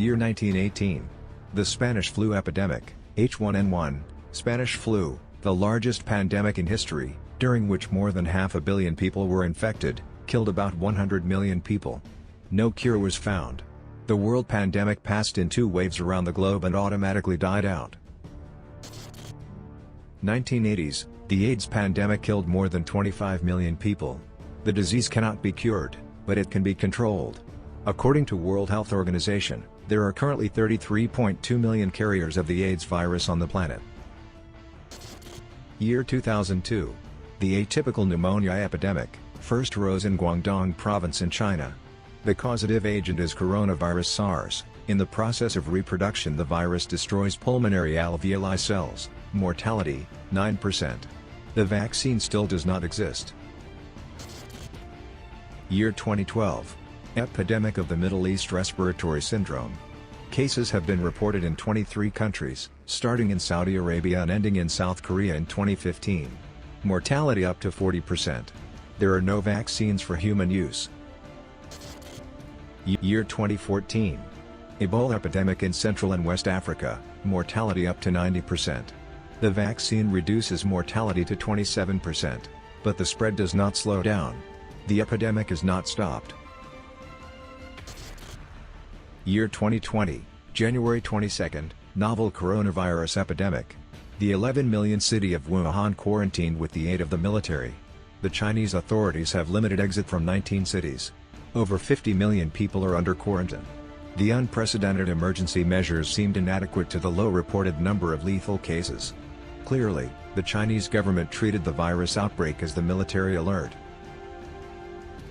Year 1918. The Spanish flu epidemic, H1N1, Spanish flu, the largest pandemic in history, during which more than 500 million people were infected, killed about 100 million people. No cure was found. The world pandemic passed in 2 waves around the globe and automatically died out. 1980s, the AIDS pandemic killed more than 25 million people. The disease cannot be cured, but it can be controlled. According to World Health Organization, there are currently 33.2 million carriers of the AIDS virus on the planet. Year 2002. The atypical pneumonia epidemic, first rose in Guangdong province in China. The causative agent is coronavirus SARS. In the process of reproduction, the virus destroys pulmonary alveoli cells. Mortality, 9%. The vaccine still does not exist. Year 2012. Epidemic of the Middle East respiratory syndrome. Cases have been reported in 23 countries, starting in Saudi Arabia and ending in South Korea in 2015. Mortality up to 40%. There are no vaccines for human use. Year 2014. Ebola epidemic in Central and West Africa, mortality up to 90%. The vaccine reduces mortality to 27%, but the spread does not slow down. The epidemic is not stopped. Year 2020, January 22, novel coronavirus epidemic. The 11 million city of Wuhan quarantined with the aid of the military. The Chinese authorities have limited exit from 19 cities. Over 50 million people are under quarantine. The unprecedented emergency measures seemed inadequate to the low reported number of lethal cases. Clearly, the Chinese government treated the virus outbreak as the military alert.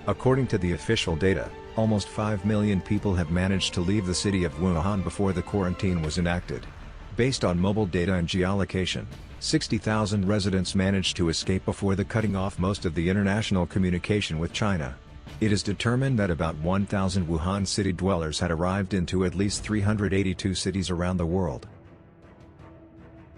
According to the official data, almost 5 million people have managed to leave the city of Wuhan before the quarantine was enacted. Based on mobile data and geolocation, 60,000 residents managed to escape before the cutting off most of the international communication with China. It is determined that about 1,000 Wuhan city dwellers had arrived into at least 382 cities around the world.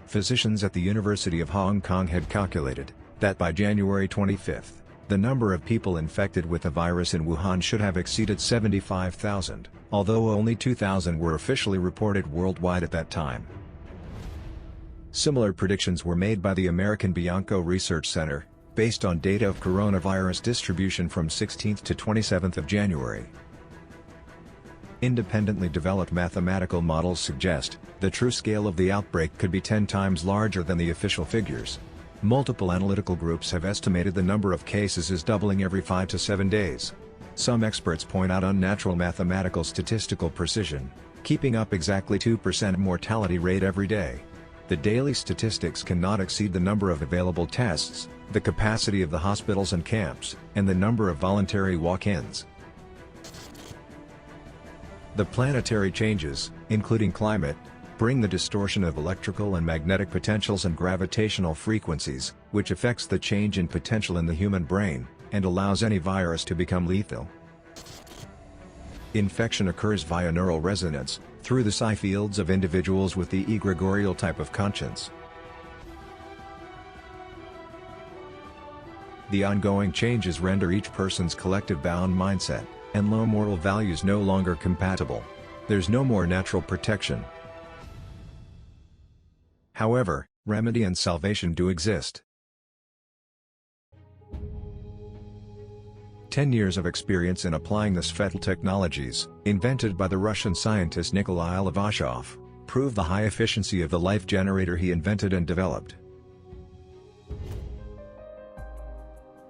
Physicians at the University of Hong Kong had calculated that by January 25, the number of people infected with the virus in Wuhan should have exceeded 75,000, although only 2,000 were officially reported worldwide at that time. Similar predictions were made by the American Bianco Research Center, based on data of coronavirus distribution from 16th to 27th of January. Independently developed mathematical models suggest the true scale of the outbreak could be 10 times larger than the official figures. Multiple analytical groups have estimated the number of cases is doubling every 5 to 7 days. Some experts point out unnatural mathematical statistical precision, keeping up exactly 2% mortality rate every day. The daily statistics cannot exceed the number of available tests, the capacity of the hospitals and camps, and the number of voluntary walk-ins. The planetary changes, including climate, bring the distortion of electrical and magnetic potentials and gravitational frequencies, which affects the change in potential in the human brain, and allows any virus to become lethal. Infection occurs via neural resonance, through the psi fields of individuals with the egregorial type of conscience. The ongoing changes render each person's collective bound mindset and low moral values no longer compatible. There's no more natural protection. However, remedy and salvation do exist. 10 years of experience in applying the SvetL Technologies, invented by the Russian scientist Nikolai Levashov, prove the high efficiency of the life generator he invented and developed.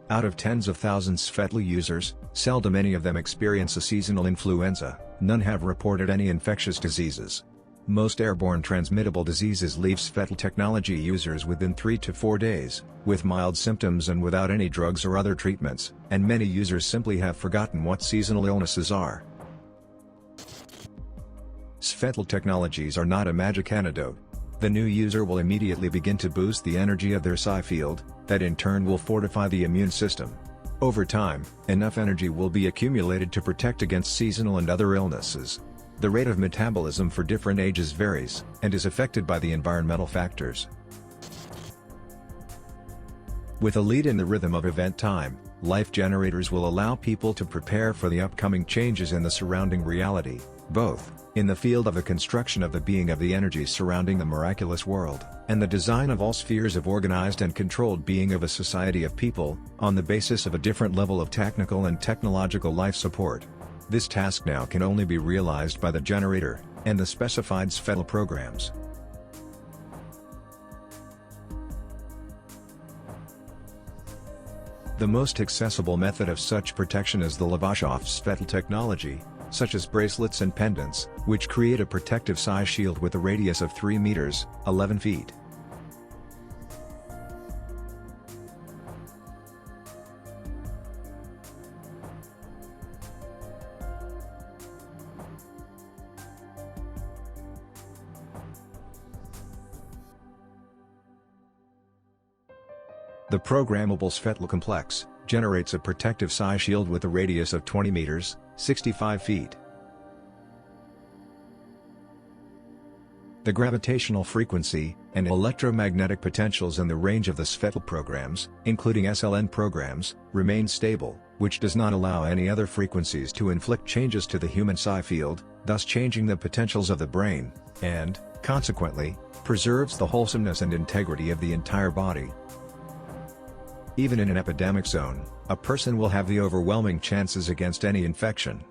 Out of tens of thousands SvetL users, seldom any of them experience a seasonal influenza, none have reported any infectious diseases. Most airborne transmittable diseases leave SvetL technology users within 3 to 4 days, with mild symptoms and without any drugs or other treatments, and many users simply have forgotten what seasonal illnesses are. SvetL technologies are not a magic antidote. The new user will immediately begin to boost the energy of their psi field, that in turn will fortify the immune system. Over time, enough energy will be accumulated to protect against seasonal and other illnesses. The rate of metabolism for different ages varies, and is affected by the environmental factors. With a lead in the rhythm of event time, life generators will allow people to prepare for the upcoming changes in the surrounding reality, both in the field of the construction of the being of the energies surrounding the miraculous world, and the design of all spheres of organized and controlled being of a society of people, on the basis of a different level of technical and technological life support. This task now can only be realized by the generator, and the specified SvetL programs. The most accessible method of such protection is the lavage of SvetL technology, such as bracelets and pendants, which create a protective size shield with a radius of 3 meters, 11 feet. The programmable SvetL complex generates a protective size shield with a radius of 20 meters, 65 feet. The gravitational frequency and electromagnetic potentials in the range of the SvetL programs, including SLN programs, remain stable, which does not allow any other frequencies to inflict changes to the human psi field, thus changing the potentials of the brain, and, consequently, preserves the wholesomeness and integrity of the entire body. Even in an epidemic zone, a person will have the overwhelming chances against any infection.